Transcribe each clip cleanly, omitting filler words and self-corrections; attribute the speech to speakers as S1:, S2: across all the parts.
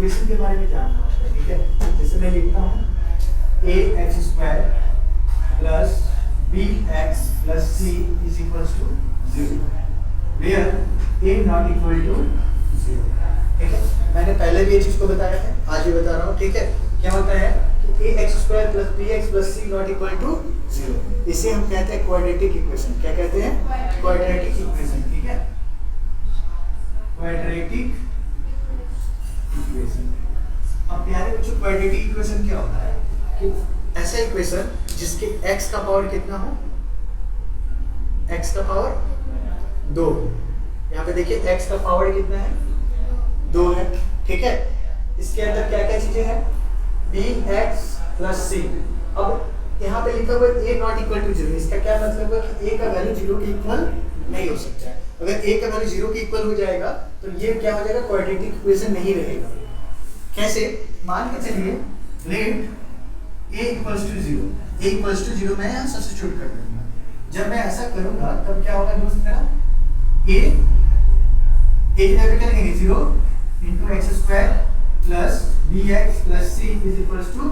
S1: Equation के बारे में जानना होता है, ठीक है। जैसे मैं लिखता हूँ ax² plus bx plus c is equals to 0 where a not equal to 0, ठीक है। मैंने पहले भी ये चीज को बताया है, आज भी बता रहा हूँ, ठीक है। क्या होता है कि ax² plus bx plus c not equal to 0, इसे हम कहते हैं क्वाड्रेटिक इक्वेशन। क्या कहते हैं? क्वाड्रेटिक इक्वेशन, ठीक है। Quadratic equation. अब प्यारे बच्चों, क्वाड्रेटिक इक्वेशन क्या होता है कि ऐसा इक्वेशन जिसके x का पावर कितना हो, x का पावर 2। यहाँ पे देखिए x का पावर कितना है, 2 है, ठीक है। इसके अंदर क्या क्या चीजें हैं, bx प्लस c। अब यहाँ पे लिखा हुआ है a नॉट इक्वल टू 0, इसका क्या मतलब है कि a का वैल्यू 0 के इक्वल नहीं हो सकता है। अगर a का वैल्यू 0 के इक्वल हो जाएगा तो ये क्या हो जाएगा, क्वाड्रेटिक इक्वेशन नहीं रहेगा। कैसे? मान के चलिए let a equals to 0, a equals to 0 मैं यहाँ सब्स्टिट्यूट कर दूंगा। जब मैं ऐसा करूंगा तब क्या होगा दोस्त मेरा, a की जगह क्या लिखेंगे 0 into x² plus bx plus c is equals to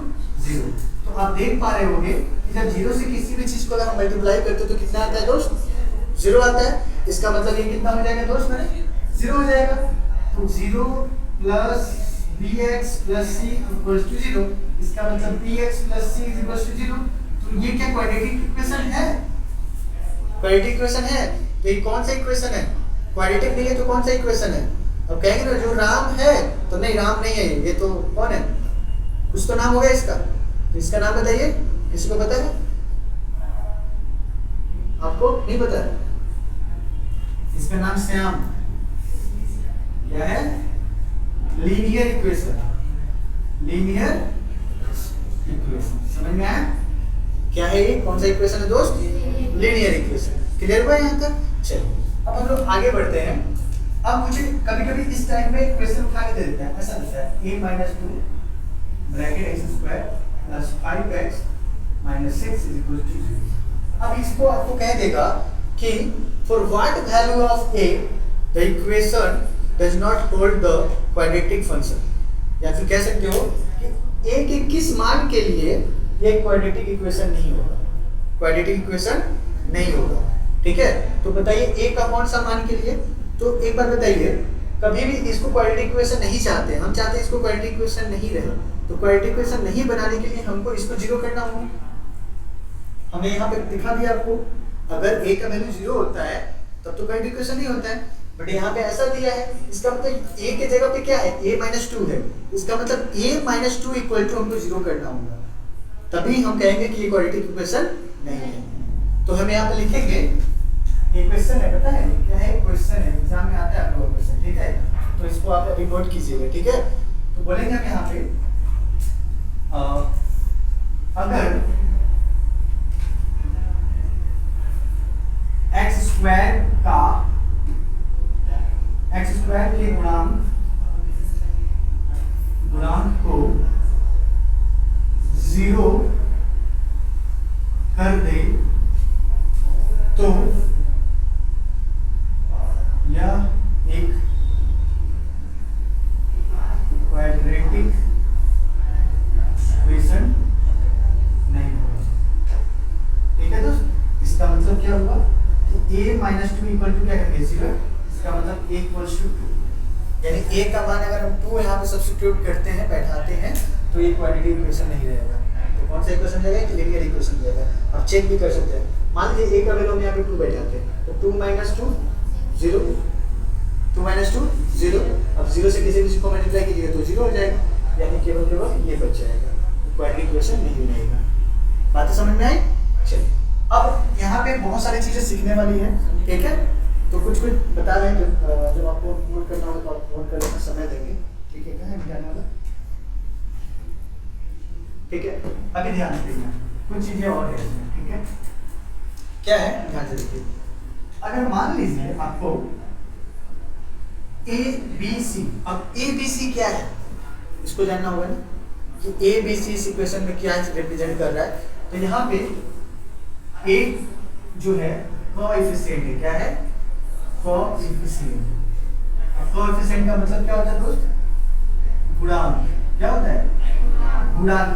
S1: 0। तो आप देख पा रहे होंगे कि जब 0 से किसी भी चीज को अगर हम मल्टीप्लाई करते तो कितना आता है दोस्त, 0 आता है। इसका मतलब ये कितना हो जाएगा दोस्त मेरे, 0 हो जाएगा। तो 0 plus bx plus c equals to 0, इसका मतलब bx plus c equals to 0। तो ये क्या क्वाड्रेटिक इक्वेशन है? क्वाड्रेटिक इक्वेशन है। तो ये कौन सा इक्वेशन है? क्वाड्रेटिक नहीं है तो कौन सा इक्वेशन है? अब कहेंगे ना जो राम है, तो नहीं राम नहीं है, ये तो कौन है, कुछ तो नाम होगा इसका। तो इसका नाम बताइए, किसी को पता है? आपको नहीं पता है? इसका नाम श्याम। क्या है? Linear equation. लीनियर इक्वेशन, समझ में आया? क्या है ये, कौन सा इक्वेशन है दोस्त? Linear equation. क्लियर हुआ यहाँ तक? चलिए अब हम लोग आगे बढ़ते हैं। अब मुझे कभी कभी इस टाइप में क्वेश्चन उठा के दे देता है, ऐसा लिखता है a-2 bracket x² plus 5x minus 6 is equal to 0। अब इसको आपको कह देगा कि for what value of a the equation does not hold the quadratic function, या फिर कह सकते हो कि a के किस मान के लिए ये क्वाड्रेटिक इक्वेशन नहीं होगा, क्वाड्रेटिक इक्वेशन नहीं होगा, ठीक है। तो बताइए a का कौन सा मान के लिए। तो एक बार बताइए, कभी भी इसको क्वाड्रेटिक इक्वेशन नहीं चाहते, हम चाहते हैं इसको क्वाड्रेटिक इक्वेशन नहीं रहे। तो क्वाड्रेटिक इक्वेशन नहीं बनाने के लिए हमको इसको 0 करना होगा। हमने यहाँ पे दिखा दिया आपको, अगर a का वैल्यू 0 होता है तब तो क्वाड्रेटिक इक्वेशन नहीं होता है, बट यहाँ पे ऐसा दिया है, इसका मतलब a के जगह पे क्या है, a-2 है, इसका मतलब a-2 इक्वल टू हमको 0 करना होगा, तभी हम कहेंगे कि ये क्वाड्रेटिक इक्वेशन नहीं है। तो हम यहाँ पे लिखेंगे ये क्वेश्चन है, पता है क्या है, क्वेश्चन है, एग्जाम में आता है आपको क्वेश्चन, ठीक है। तो इसको आप अभी नोट कीजिएगा, ठीक है। तो बोलेंगे हम यहाँ पे अगर x² के गुणांक को 0 कर दे तो यह एक क्वाड्रेटिक इक्वेशन नहीं होगा, ठीक है दोस्त। इसका मतलब क्या हुआ कि a-2 इक्वल टू क्या करेंगे 0, इसका मतलब a इक्वल्स टू 2, यानी a का मान अगर हम 2 यहाँ पे सब्स्टिट्यूट करते हैं, बैठाते हैं, तो ये क्वाड्रेटिक इक्वेशन नहीं रहेगा। तो कौन सा इक्वेशन रहेगा, कि लीनियर इक्वेशन रहेगा। आप चेक भी कर सकते हैं, मान लीजिए a का वैल्यू हम यहाँ पे 2 बैठाते हैं, तो 2 - 2 0, 2 - 2 0। अब 0 से किसी को मल्टीप्लाई कीजिएगा तो 0 हो जाएगा, यानी केवल ये बच जाएगा, क्वाड्रेटिक इक्वेशन नहीं रहेगा। बातें समझ में आई? चलिए अब यहाँ पे बहुत सारी चीजें सीखने वाली है, ठीक है। तो कुछ बता रहे हैं, जब आपको नोट करना होगा तो आप नोट करने का समय देंगे, ठीक है। क्या है ध्यान वाला, ठीक है। अभी ध्यान से देखना, कुछ चीजें और है इसमें, ठीक है। क्या है, ध्यान से देखिए। अगर मान लीजिए आपको ABC, अब ABC क्या है इसको जानना होगा ना, कि ABC इस इक्वेशन में क्या रिप्रेजेंट कर रहा है। तो यहाँ पे A जो है कोएफिशिएंट है, क्या है, कोएफिशिएंट। कोएफिशिएंट का मतलब क्या होता है दोस्त, गुणांक क्या होता है? गुणांक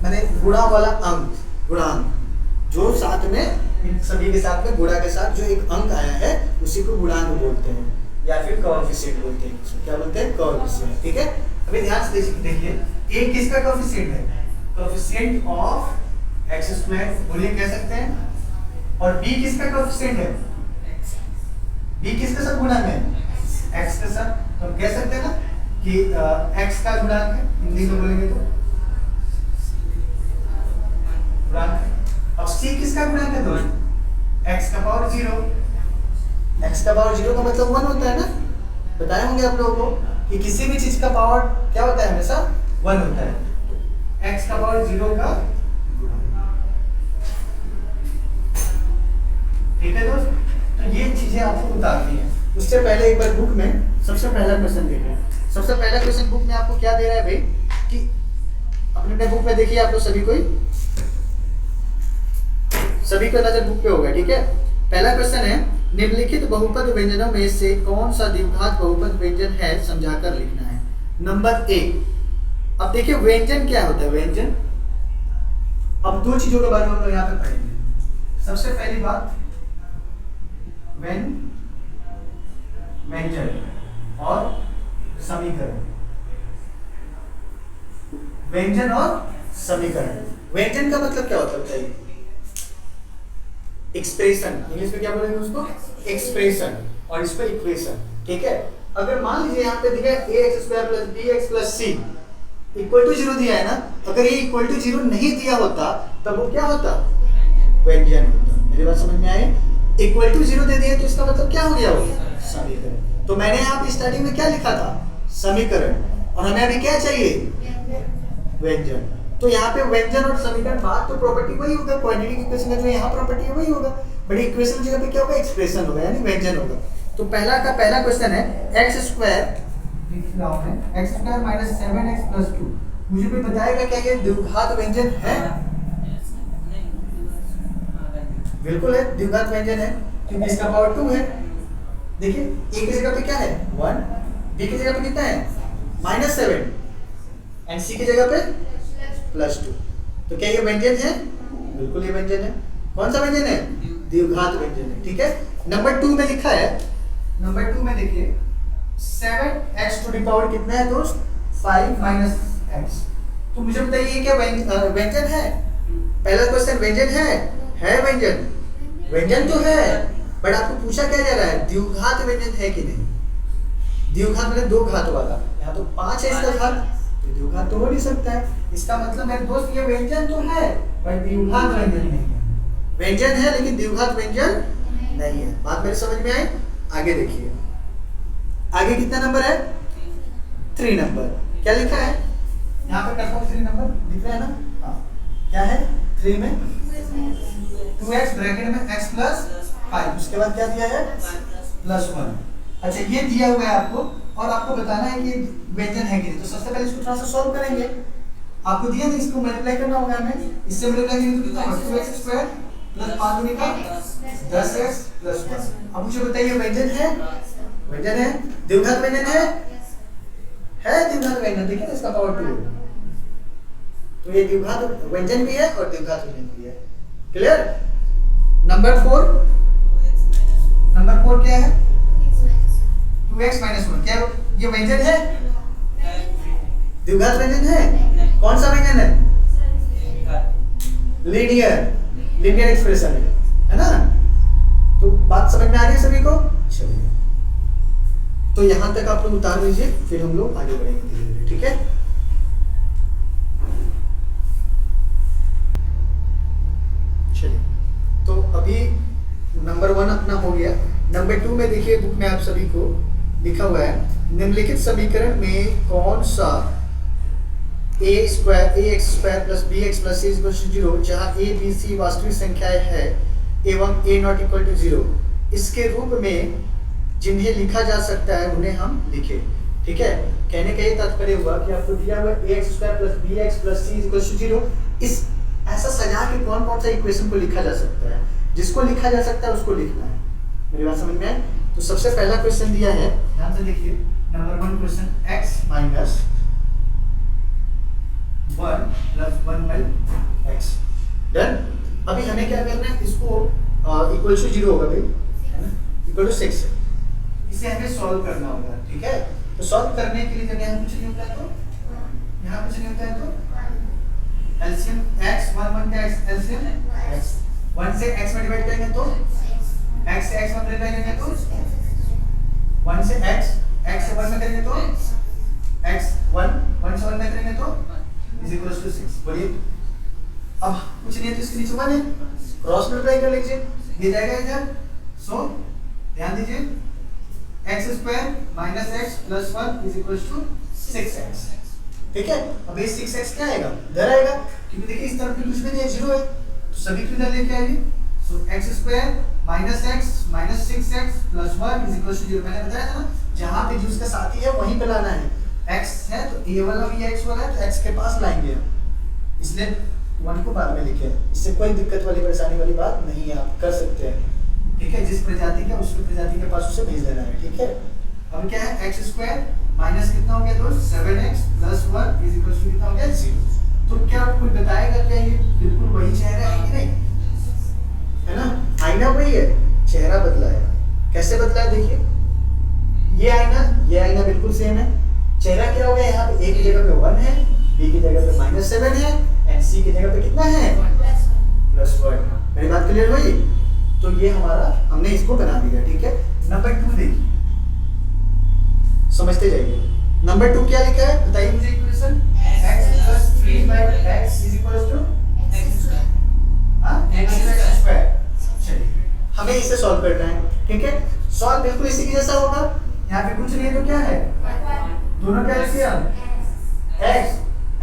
S1: माने गुणा वाला अंक, गुणांक जो साथ में इन सभी के साथ में गुणा के साथ जो एक अंक आया है उसी को गुणांक बोलते हैं या फिर कोएफिशिएंट बोलते हैं। क्या बोलते हैं? कोएफिशिएंट। ठीक है, अभी ध्यान से देखिए ए किसका कोएफिशिएंट है? कोएफिशिएंट ऑफ एक्स स्क्वायर बोलिए कह सकते हैं। और बी किसका कोएफिशिएंट है? बी किसके साथ गुणा है? एक्स के साथ। तो हम कह सकते हैं ना कि एक्स का गुणांक है, हिंदी में बोलेंगे तो गुणांक। अब सी किसका गुणांक है दोस्त? x का पावर 0। x का पावर 0 का मतलब 1 होता है ना, बताए होंगे आप लोगों को कि किसी भी चीज का पावर क्या होता है? हमेशा 1 होता है। x का पावर 0 का ठीक है दोस्त। तो ये चीजें आपको उतारनी है। उससे पहले एक बार बुक में सबसे पहला क्वेश्चन देखिए। सबसे पहला क्वेश्चन बुक में आपको क्या दे रहा है भाई कि अपने बुक में देखिए, आप लोग सभी को नजर बुक पे होगा। ठीक है, पहला क्वेश्चन है निम्नलिखित बहुपद व्यंजनों में से कौन सा द्विघात बहुपद व्यंजन है, समझाकर लिखना है। नंबर 1। अब देखिए व्यंजन क्या होता है? व्यंजन, अब दो चीजों के बारे में हम लोग यहाँ पे पढ़ेंगे। सबसे पहली बात व्यंजन और समीकरण। व्यंजन और समीकरण। व्यंजन का मतलब क्या होता है बताइए? एक्सप्रेशन, इंग्लिश में क्या बोलेंगे उसको? एक्सप्रेशन। और इस पर इक्वेशन। ठीक है, अगर मान लीजिए यहाँ पे दिया है ax square plus bx plus c equal to 0 दिया है ना, अगर ये इक्वल टू 0 नहीं दिया होता तब वो क्या होता? व्यंजन होता। मेरी बात समझ में आई? इक्वल टू 0 दे दिया तो इसका मतलब क्या हो गया? वो समीकरण। तो मैंने यहाँ पे स्टार्टिंग में क्या लिखा था? समीकरण। और हमें अभी क्या चाहिए? व्यंजन। तो यहाँ पे व्यंजन और समीकरण, बात तो प्रॉपर्टी वही होगा, क्वाड्रेटिक इक्वेशन का जो यहाँ प्रॉपर्टी है वही होगा, बट इक्वेशन की जगह पे क्या होगा? एक्सप्रेशन होगा, यानी व्यंजन होगा। तो पहला क्वेश्चन है x square minus 7x plus 2। मुझे कोई बताएगा क्या ये द्विघात व्यंजन है? बिल्कुल है, द्विघात व्यंजन है क्योंकि इसका पावर 2 है। देखिए a की जगह पे क्या है? 1, b की जगह पे कितना है? -7 एंड c की जगह पे +2। तो क्या ये व्यंजन है? बिल्कुल ये व्यंजन है। कौन सा व्यंजन है? द्विघात व्यंजन है। ठीक है, नंबर 2 में लिखा है, नंबर 2 में देखिए 7x टू द पावर कितना है दोस्त? 5 माइनस x। तो मुझे बताइए ये क्या व्यंजन है? पहला क्वेश्चन व्यंजन है व्यंजन। व्यंजन तो है, बट आपको पूछा क्या जा रहा है? द्विघात व्यंजन है कि नहीं? द्विघात मतलब दो घात वाला। यहाँ तो 5 है इसका घात, तो द्विघात तो हो नहीं सकता है। इसका मतलब मेरे दोस्त ये व्यंजन तो है पर द्विघात व्यंजन नहीं है। व्यंजन है लेकिन द्विघात व्यंजन नहीं है। बात मेरी समझ में आई? आगे देखिए, आगे कितना नंबर है? 3 नंबर। क्या लिखा है यहाँ पे? करता हूँ 3 नंबर, दिख रहा है ना? हाँ, क्या है 3 में? 2x ब्रैकेट में x प्लस 5, उसके बाद क्या दिया है? +1। अच्छा, ये दिया हुआ है आपको और आपको बताना है कि व्यंजन है कि नहीं। तो सबसे पहले इसको थोड़ा सा सॉल्व करेंगे। आपको दिया था, इसको मल्टीप्लाई करना होगा हमें। इससे मल्टीप्लाई करेंगे तो कितना होगा? 2x स्क्वायर प्लस 5 दूनी का 10x प्लस 1। अब मुझे बताइए व्यंजन है? व्यंजन है। द्विघात व्यंजन है? द्विघात व्यंजन। देखिए इसका पावर 2 है, तो ये द्विघात व्यंजन भी है और द्विघात व्यंजन भी है। क्लियर? नंबर 4 क्या है? 2x minus 1। क्या ये व्यंजन है? द्विघात व्यंजन है। कौन सा व्यंजन है? लीनियर एक्सप्रेशन है ना? तो बात समझ में आ रही है सभी को? चलिए, तो यहां तक आप लोग उतार लीजिए, फिर हम लोग आगे बढ़ेंगे धीरे धीरे। ठीक है, चलिए, तो अभी नंबर 1 अपना हो गया। नंबर 2 में देखिए बुक में आप सभी को लिखा हुआ है निम्नलिखित समीकरण में कौन सा ax square plus bx plus c equal to 0 जहाँ a b c वास्तविक संख्याएं है एवं a नॉट इक्वल टू 0 इसके रूप में जिन्हें लिखा जा सकता है उन्हें हम लिखे। ठीक है, कहने का ये तात्पर्य हुआ कि आपको दिया हुआ ax square plus bx plus c equal to 0, इस ऐसा सजा के कौन कौन सा इक्वेशन को लिखा जा सकता है? जिसको लिखा जा सकता है उसको लिखना है। मेरी बात समझ में आए? तो सबसे पहला क्वेश्चन दिया है, ध्यान से देखिए, number 1 question x minus 1 plus 1 by x done. अभी हमें क्या करना है, इसको इक्वल टू 0 होगा भाई, है ना, इक्वल टू 6 है, इसे हमें सॉल्व करना होगा, ठीक है। तो सॉल्व करने के लिए जब यहाँ कुछ नहीं होता है तो यहाँ कुछ नहीं होता है तो एलसीएम x 1 1 का एलसीएम x 1 से x में डिवाइड करेंगे तो x से x में डिवाइड करेंगे तो 1 से x से 1 में करेंगे तो x 1 से 1 में करेंगे तो इज इक्वल टू 6। बोलिए अब कुछ नहीं है तो इसके नीचे 1 है, क्रॉस मल्टीप्लाई कर लीजिए, ये जाएगा इधर। सो ध्यान दीजिए x square minus x plus 1 is equal to 6x, ठीक है। अब ये 6x क्या आएगा, इधर आएगा, क्योंकि देखिए इस तरफ भी कुछ भी नहीं है, 0 है, तो सभी को इधर लेके आएगी। So x square minus x minus 6x plus 1 is equal to 0। मैंने बताया था ना, जहां पे जो उसका साथी है वहीं पे लाना है। x है तो a वाला भी x वाला है तो x के पास लाएंगे हम, इसलिए 1 को बाद में लिखे हैं। इससे कोई दिक्कत वाली परेशानी वाली बात नहीं है, आप कर सकते हैं, ठीक है। जिस प्रजाति का उसकी प्रजाति के पास उसे भेज देना है, ठीक है। अब क्या है, x स्क्वायर माइनस कितना हो गया दोस्त 7x plus 1 is equal to कितना हो गया 0। तो क्या कोई बताएगा क्या ये बिल्कुल वही चेहरा है कि नहीं, है ना। आईना वही है, चेहरा बदला है। कैसे बदला है देखिए, ये आईना बिल्कुल सेम है, चेहरा क्या हो गया, यहाँ पे a की जगह पे 1 है, b की जगह पे माइनस 7 है एंड c की जगह पे कितना है प्लस 1। मेरी बात क्लियर हुई। तो ये हमारा हमने इसको बना दिया, ठीक है। नंबर 2 देखिए, समझते जाइए। नंबर 2 क्या लिखा है बताइए मुझे equation, x plus 3/x is equal to x square. चलिए हमें इसे सॉल्व करना है, ठीक है। सॉल्व बिल्कुल इसी के जैसा होगा, यहाँ पे कुछ नहीं है तो क्या है, दोनों क्या लिखिए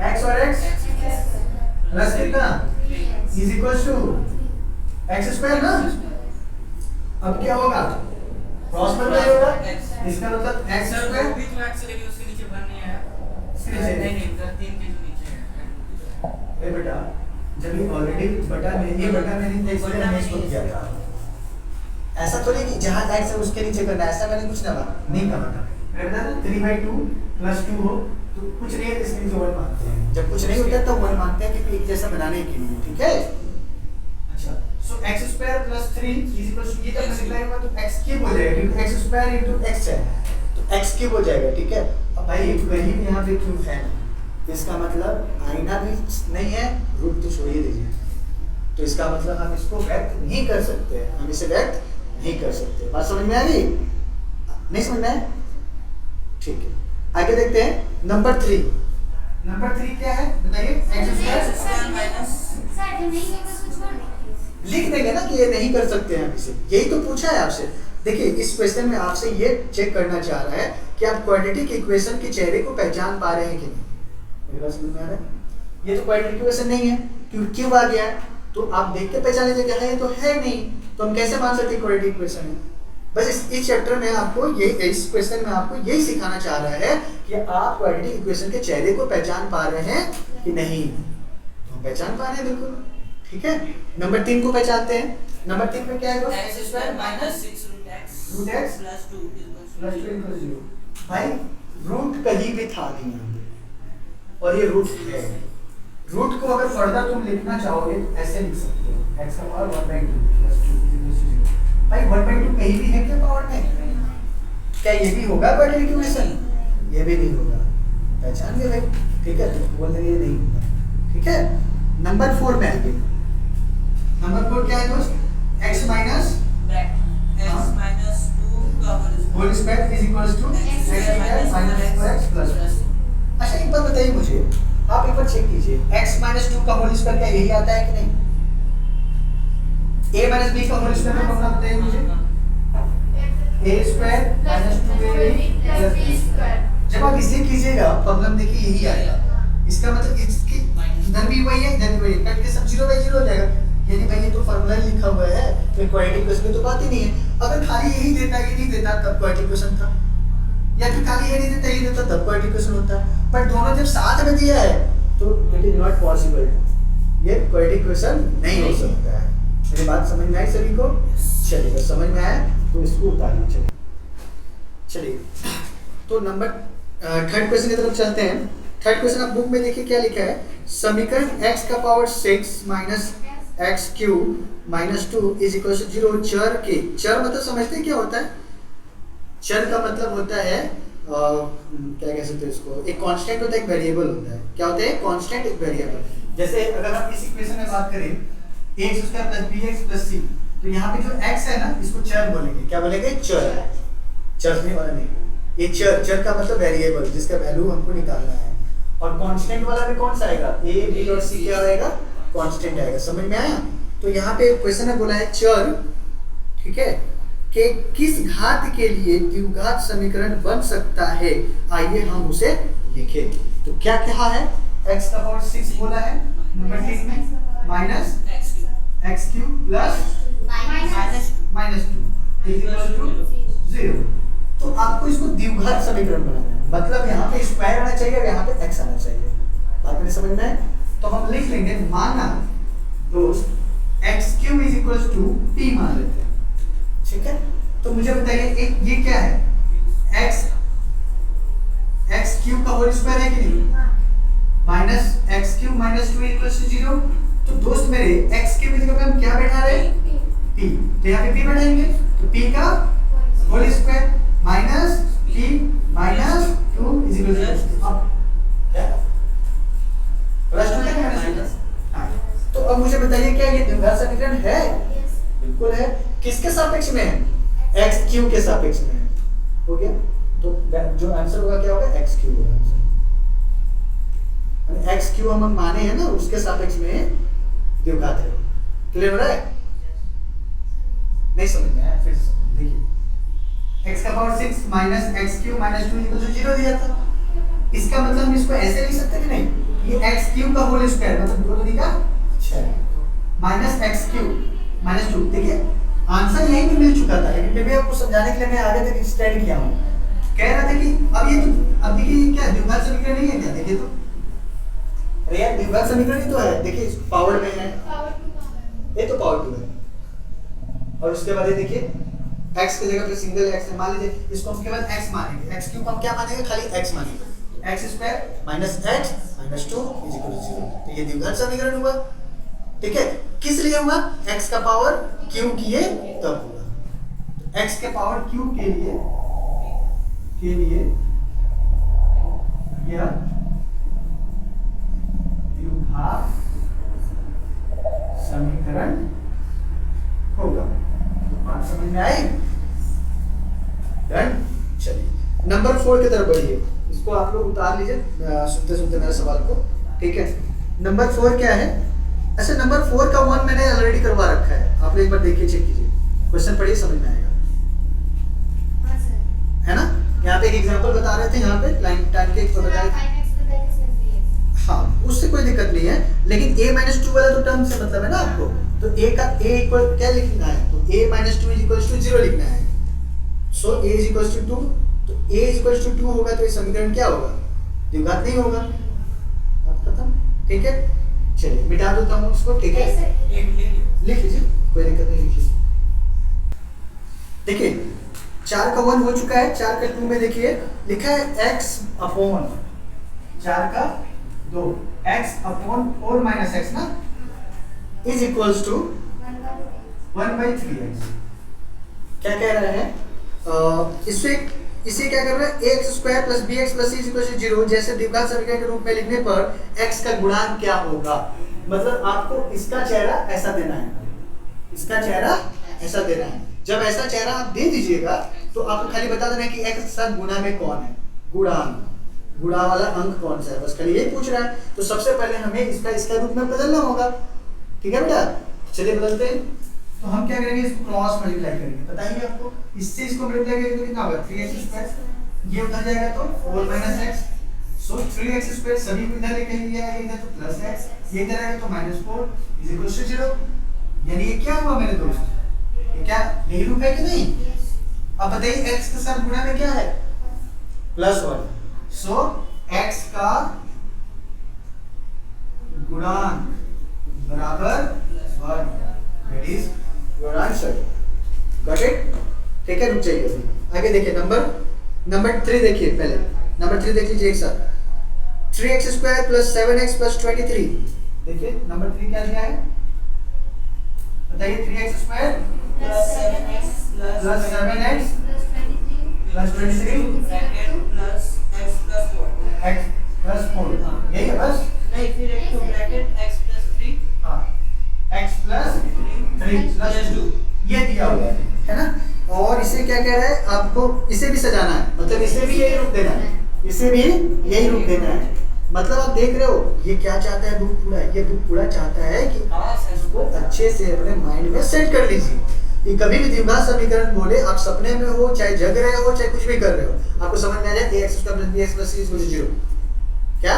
S1: x और x प्लस कितना is equal to x square ना। अब क्या होगा, क्रॉस मल्टीप्लाई होगा, इसका मतलब x स्क्वायर
S2: बीच में x लेकिन उसके नीचे 1 नहीं है, इसके नीचे नहीं 3 के जो नीचे है।
S1: ए बेटा जब ये ऑलरेडी बटा में ये बटा में नहीं था इसलिए हमने इसको किया था। ऐसा थोड़ी कि जहां x है उसके नीचे करना, ऐसा मैंने कुछ नहीं कहा था। मैंने बताया 3/2 प्लस 2 हो तो कुछ नहीं है तो इसके नीचे 1 मानते हैं, जब कुछ नहीं होता तो 1 मानते हैं क्योंकि एक जैसा बनाने के लिए, ठीक है। अच्छा so x square plus 3 is equal to, ये जब मल्टीप्लाई होगा तो x क्यूब हो जाएगा क्योंकि x स्क्वायर इनटू x है तो x क्यूब हो जाएगा, ठीक है। अब भाई कहीं भी यहाँ पे क्यूब है तो इसका मतलब आईना भी नहीं है, रूट तो छोड़िए दीजिए, तो इसका मतलब हम इसको व्यक्त नहीं कर सकते, हम इसे व्यक्त नहीं कर सकते। बात समझ में आ गई, नहीं समझ में आया, ठीक है। आगे देखते हैं नंबर 3। नंबर 3 क्या है बताइए, x स्क्वायर माइनस लिख देंगे ना कि ये नहीं कर सकते हैं हम इसे, यही तो पूछा है आपसे। देखिए इस क्वेश्चन में आपसे ये चेक करना चाह रहा है कि आप क्वाड्रेटिक इक्वेशन के चेहरे को पहचान पा रहे हैं कि नहीं। मेरी बात समझ में आ रहा है, ये तो क्वाड्रेटिक इक्वेशन नहीं है क्योंकि क्यूब आ गया है, तो आप देख के पहचान लीजिए है तो है नहीं, तो हम कैसे मान सकते हैं क्वाड्रेटिक इक्वेशन है। बस इस चैप्टर में आपको ये, इस क्वेश्चन में आपको यही सिखाना चाह रहा है कि आप क्वाड्रेटिक इक्वेशन के चेहरे को पहचान पा रहे हैं कि नहीं। तो हम पहचान पा रहे हैं बिल्कुल, ठीक है। नंबर 3 को पहचानते हैं। नंबर 3 में क्या है,
S2: x square minus 6 root x plus 2
S1: plus 2 equal 0। भाई रूट कहीं भी था नहीं यहाँ पे और ये रूट है। रूट को अगर फर्दर तुम लिखना चाहोगे ऐसे लिख सकते हो, x का पावर 1/2 प्लस 2 इक्वल 0। भाई 1/2 कहीं भी है क्या पावर में, क्या ये भी होगा क्वाड्रेटिक इक्वेशन, ये भी नहीं होगा, पहचान गए भाई, ठीक है। तो बोल देंगे ये नहीं होगा, ठीक है। नंबर 4 में आएंगे। नंबर 4 क्या है दोस्त, x माइनस
S2: x माइनस 2 का
S1: whole square is equals to x square minus 4x plus. अच्छा एक बात बताइए मुझे, आप एक बार चेक कीजिए x माइनस 2 का होल स्क्वायर क्या यही आता है कि नहीं। a माइनस b का होल स्क्वायर का फॉर्मूला बताइए मुझे, a square minus 2ab plus b square. जब आप इसे कीजिएगा प्रॉब्लम देखिए यही आएगा, इसका मतलब इसकी इधर भी वही है इधर भी वही है, कट के सब 0/0 हो जाएगा। यानी भाई ये तो फार्मूला लिखा हुआ है, तो क्वाड्रेटिक इक्वेशन की तो बात ही नहीं है। अगर खाली यही देता ये नहीं देता तब क्वाड्रेटिक इक्वेशन था, या फिर खाली ये नहीं देता ये देता तब क्वाड्रेटिक इक्वेशन होता। पर दोनों जब साथ में दिया है तो इट इज नॉट पॉसिबल, ये क्वाड्रेटिक इक्वेशन नहीं हो सकता है। मेरी बात समझ में आई सभी को? चलिए समझ में आया तो इसको उतारिए। चलिए तो नंबर थर्ड क्वेश्चन की तरफ चलते हैं। थर्ड क्वेश्चन आप बुक में देखिए क्या लिखा है, समीकरण x का power 6 minus x cube minus 2 is equal to 0 चर के, चर मतलब समझते हैं क्या होता है? चर का मतलब होता है क्या कह सकते हैं इसको, एक कांस्टेंट होता है, एक वेरिएबल होता है। क्या होता है? कांस्टेंट, एक वेरिएबल। जैसे अगर हम इस इक्वेशन में बात करें x square plus bx plus c, तो यहाँ पे जो x है ना इसको चर बोलेंगे। क्या बोलेंगे? चर। चरने वाला नहीं, ये चर, चर का मतलब वेरिएबल जिसका वैल्यू हमको निकालना है। और कांस्टेंट वाला भी कौन सा आएगा? a b और c क्या आएगा? कांस्टेंट आएगा। समझ में आया? तो यहाँ पे क्वेश्चन में बोला है चर, ठीक है, कि किस घात के लिए द्विघात समीकरण बन सकता है, आइए हम उसे लिखें। तो क्या कहा है? x का पावर 6 बोला है नंबर 3 में, minus x cube plus minus 2 equal to 0। तो आपको इसको द्विघात समीकरण बनाना है, मतलब यहाँ पे स्क्वायर आना चाहिए और यहाँ पे x आना चाहिए। बात मेरे समझ में है? तो हम लिख लेंगे, माना दोस्त x cube is equal to p मान लेते हैं, ठीक है। तो मुझे बताइए एक ये क्या है? एक्स क्यूब का होल स्क्वायर है कि नहीं, minus x cube minus 2 equal to 0। तो दोस्त मेरे एक्स क्यूब की जगह हम क्या बैठा रहे? p, तो यहाँ पे p बैठाएंगे, तो p का whole square minus p minus 2 is equal to, अब क्या प्लस 2 है माइनस। तो अब मुझे बताइए क्या ये द्विघात समीकरण है? बिल्कुल है। किसके सापेक्ष में है? एक्स क्यूब के सापेक्ष में है। हो गया? तो जो आंसर होगा क्या होगा? एक्स क्यूब होगा आंसर। एक्स क्यूब हम माने हैं ना, उसके सापेक्ष में द्विघात है। क्लियर हो रहा है? नहीं समझ में आया? फिर से समझ देखिए, x का power 6 minus x cube minus 2 equal to 0 दिया था। इसका मतलब हम इसको ऐसे लिख सकते हैं कि नहीं, ये एक्स क्यूब का होल स्क्वायर मतलब 2 दूनी का 6 माइनस एक्स क्यूब माइनस 2। देखिए आंसर यहीं पे मिल चुका था, लेकिन फिर भी आपको समझाने के लिए मैं आगे तक एक्सटेंड किया हूं। कह रहा था कि अब ये तो अब देखिए क्या द्विघात समीकरण नहीं है क्या? देखिए तो अरे यार द्विघात समीकरण ही तो है। देखिए पावर में है, ये तो पावर 2 है, और उसके बाद ये देखिए x की जगह पे सिंगल x है। मान लीजिए इसको हम केवल x मानेंगे, x क्यूब हम क्या मानेंगे? खाली x मानेंगे। x square minus x minus 2 is equal to 0। तो ये द्विघात समीकरण हुआ, ठीक है। किस लिए हुआ? x का पावर क्यूब किए तब हुआ। तो x के पावर क्यूब के लिए यह द्विघात समीकरण होगा। बात समझ में आई? डन। चलिए नंबर 4 की तरफ बढ़िए, इसको आप लोग उतार लीजिए सुनते सुनते मेरे सवाल को, ठीक है। नंबर 4 क्या है? अच्छा नंबर 4 का 1 मैंने ऑलरेडी करवा रखा है, आप लोग एक बार देखिए, चेक कीजिए, क्वेश्चन पढ़िए समझ में आएगा, है ना। यहाँ पे एक एग्जांपल बता रहे थे, यहाँ पे लाइन टाइम के बता रहे थे, हाँ उससे कोई दिक्कत नहीं है, लेकिन a माइनस 2 वाला तो टर्म से मतलब है ना आपको। तो a का a इक्वल क्या लिखना है? तो a minus 2 is equal to 0 लिखना है। So a is equal to 2, तो a इज इक्वल टू 2 होगा तो ये समीकरण क्या होगा? द्विघात नहीं होगा। अब खत्म, ठीक है। चलिए मिटा देता हूँ उसको, ठीक है, लिख लीजिए, कोई दिक्कत नहीं, लिख लीजिए। देखिए 4 का 1 हो चुका है, 4 का 2 में देखिए लिखा है x अपॉन 4 का 2 x अपॉन 4 माइनस x ना इज इक्वल्स टू 1/3x। क्या कह रहा है? इसे क्या कर रहा है? x square plus bx plus c is equal to 0 जैसे द्विघात समीकरण के रूप में लिखने पर x का गुणांक क्या होगा? मतलब आपको इसका चेहरा ऐसा देना है, इसका चेहरा ऐसा देना है। जब ऐसा चेहरा आप दे दीजिएगा तो आपको खाली बता देना है कि x के साथ गुणा में कौन है, गुणांक, गुणा वाला अंक कौन सा है, बस खाली यही पूछ रहा है। तो सबसे पहले हमें इसका रूप में बदलना होगा, ठीक है बेटा। चलिए बदलते हैं। तो हम क्या करेंगे? इसको क्रॉस मल्टीप्लाई करेंगे। बताइए आपको, इससे इसको मल्टीप्लाई करेंगे तो कितना होगा? 3x स्क्वायर, ये उधर जाएगा तो 4 माइनस x, सो 3x स्क्वायर सभी को इधर लेके लिया है, इधर तो प्लस x, ये इधर आएगा तो -4 इज इक्वल टू 0। यानी ये क्या हुआ मेरे दोस्त? ये क्या यही रूप है कि नहीं? अब बताइए x के साथ गुणा में क्या है? +1, सो x का गुणांक बराबर 1, that is your answer. Got it? ठीक है, रुक जाइए अभी, आगे देखिए नंबर नंबर 3 देखिए पहले, नंबर 3 देख लीजिए एक साथ, 3x² प्लस 7x प्लस 23। देखिए नंबर 3 क्या दिया है, बताइए। 3x²
S2: plus 7x
S1: plus 7x plus 23
S2: bracket plus x plus 4
S1: x plus 4, यही है बस।
S2: नहीं, फिर एक तो ब्रैकेट x प्लस 3
S1: हाँ, x प्लस 3 प्लस 2 ये दिया हुआ है ना। और इसे क्या कह रहा है आपको, इसे भी सजाना है, मतलब इसे भी यही रूप देना है, इसे भी यही रूप देना है। मतलब आप देख रहे हो ये क्या चाहता है बुक पूरा, ये बुक पूरा चाहता है कि इसको अच्छे से अपने माइंड में सेट कर लीजिए कि कभी भी द्विघात समीकरण बोले, आप सपने में हो, चाहे जग रहे हो, चाहे कुछ भी कर रहे हो, आपको समझ में आ जाए ax² + bx + c = 0। क्या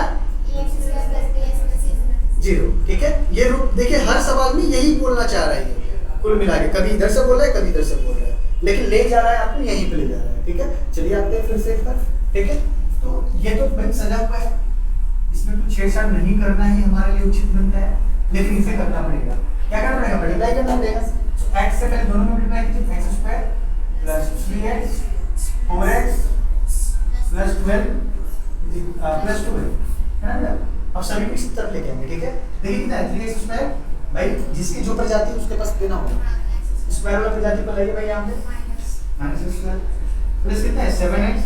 S1: जीरो, ठीक है। ये रूप देखिए हर सवाल में यही बोलना चाह रहा है कुल मिला के, कभी इधर से बोल रहा है, कभी इधर से बोल रहा है, लेकिन ले जा रहा है आपको यहीं पे ले जा रहा है, ठीक है। चलिए आते हैं फिर से एक बार, ठीक है। तो ये तो बैंक सजा हुआ है, इसमें कुछ छेड़छाड़ नहीं करना ही हमारे लिए उचित बनता है, लेकिन इसे करना पड़ेगा। क्या करना पड़ेगा, मल्टीप्लाई करना पड़ेगा। x से पहले दोनों में मल्टीप्लाई कीजिए, x² plus 3x 4x plus 12 plus 2 है ना। अब सभी को इसी तरफ लेके आएंगे, ठीक है। देखिए कितना है 3x² भाई, जिसकी जो प्रजाति है उसके पास देना होगा, स्क्वायर वाला प्रजाति पर लाइए भाई यहाँ पे -x² प्लस कितना है 7x,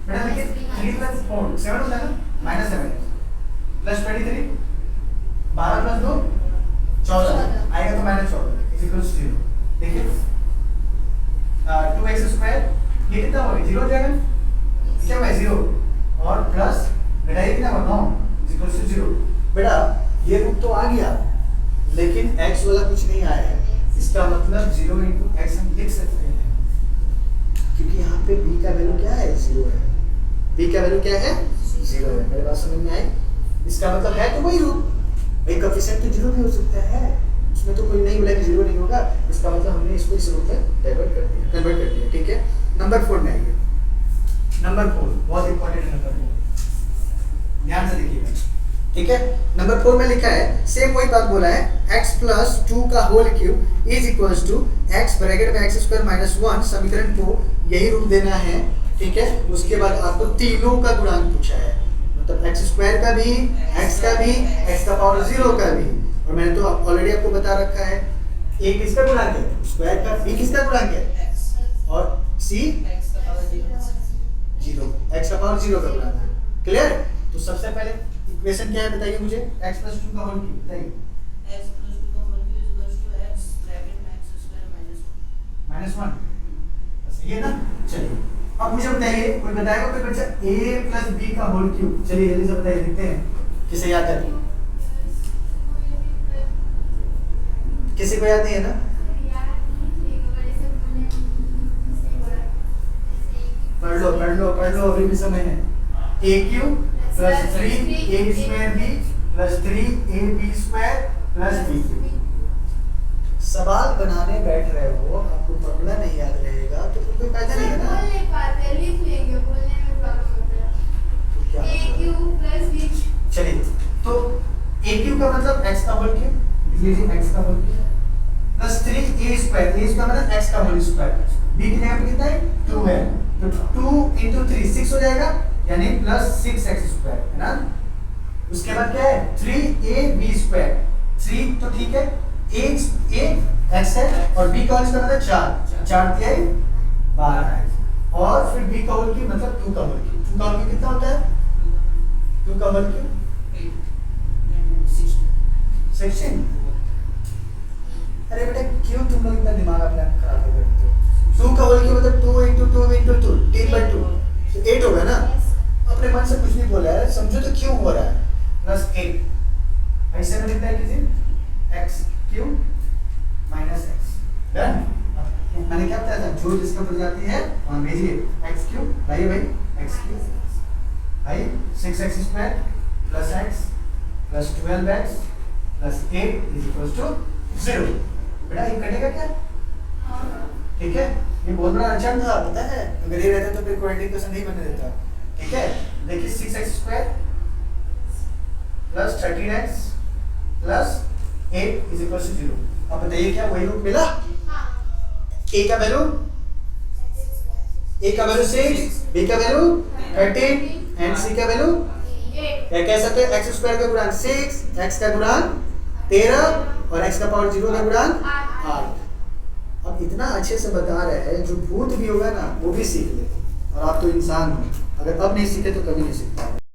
S1: बेटा देखिए 3 + 4 7 हो जाएगा, -7x प्लस 23 12 + 2 14 आएगा, तो -14 = 0। देखिए 2x², ये कितना होगा 0 हो जाएगा, क्या होगा 0, और प्लस बेटा ये कितना होगा 9 = 0। बेटा ये रूप तो आ गया, लेकिन x वाला कुछ नहीं आया है, इसका मतलब 0 × x हम लिख सकते हैं, क्योंकि यहाँ पे b का वैल्यू क्या है 0 है, b का वैल्यू क्या है 0 है। मेरे बात समझ में आई, इसका मतलब है तो वही रूप भाई, कोएफिशिएंट तो 0 भी हो सकता है, उसमें तो कोई नहीं बोला कि 0 नहीं होगा, इसका मतलब हमने इसको इस रूप में डाइवर्ट कर दिया, कन्वर्ट कर दिया, ठीक है। नंबर 4 में आइए, नंबर 4 बहुत इंपॉर्टेंट है, नंबर 4 ध्यान से देखिएगा, ठीक है। नंबर 4 में लिखा है सेम वही बात बोला है, x + 2 का whole cube is equals to x bracket में x² - 1 समीकरण को यही रूप देना है, ठीक है। उसके बाद आपको तीनों का गुणांक पूछा है, मतलब x² का भी, x का भी, x⁻0 का भी, और मैंने तो ऑलरेडी आपको बता रखा है a किसका गुणांक है स्क्वायर का, b किसका गुणांक है और c x⁻0 का गुणांक है। क्लियर। तो सबसे पहले इक्वेशन क्या है बताइए मुझे, x + 2 का होल क्यूब बताइए।
S2: x + 2 का होल क्यूब = x ब्रैकेट में x² - 1
S1: बस ये ना। चलिए अब मुझे बताइए, कोई बताएगा कोई बच्चा a + b का होल क्यूब, चलिए जल्दी से बताइए, देखते हैं किसे याद है, किसी को याद नहीं है ना। पढ़ लो अभी भी समय है। a³ + 3ab² + 3ab² + b³। सवाल बनाने बैठ रहे हो, आपको फॉर्मूला नहीं याद रहेगा तो फिर कोई फायदा नहीं है ना।
S3: बोल नहीं पाते, लिख लेंगे, बोलने में प्रॉब्लम होता है।
S1: तो क्या
S3: a³ + b।
S1: चलिए तो a³ का मतलब x का होल क्यूब, लिख लीजिए x का whole cube plus 3a², a² मतलब x का होल स्क्वायर, b की जगह पे कितना है 2 है, तो 2 × 3 6 हो जाएगा, यानी +6x² है ना। उसके बाद क्या है 3ab², 3 तो ठीक है, a x है और b का होल स्क्वायर मतलब 4 4 दिया 12 है, और फिर b का होल क्यूब मतलब 2 का होल क्यूब, 2 का होल क्यूब कितना होता है 2 का होल क्यूब 16। अरे बेटा क्यों तुम लोग इतना दिमाग अपना खराब करते हो, 2 का होल क्यूब मतलब 2 × 2 × 2 3/2 तो 8 होगा ना। अपने मन से कुछ नहीं बोला है, समझो तो क्यों हो रहा है +8, ऐसे में लिखता है किसी x³ - x डन। मैंने क्या बताया था, जो जिसका प्रजाति है वहां भेजिए, x³ लाइए भाई, x³ भाई 6x² + x + 12x + 8 = 0। बेटा ये कटेगा क्या, ठीक है। ये बहुत बड़ा अड़चन था पता है, अगर ये रहता तो फिर क्वाड्रेटिक इक्वेशन नहीं बनने देता, ठीक है। देखिए 6x² + 13x + 8 = 0। अब बताइए क्या वही रूप मिला, a का वैल्यू ए का वैल्यू 6, बी का वैल्यू 13 एंड सी का वैल्यू क्या कह सकते हैं? एक्स स्क्वायर का गुणांक 6, एक्स का गुणांक 13 और एक्स का पावर 0 का गुणांक 8। अब इतना अच्छे से बता रहे हैं, जो भूत भी होगा ना वो भी सीख ले। और आप तो इंसान हो, अगर अब नहीं सीखे तो कभी नहीं सीखते।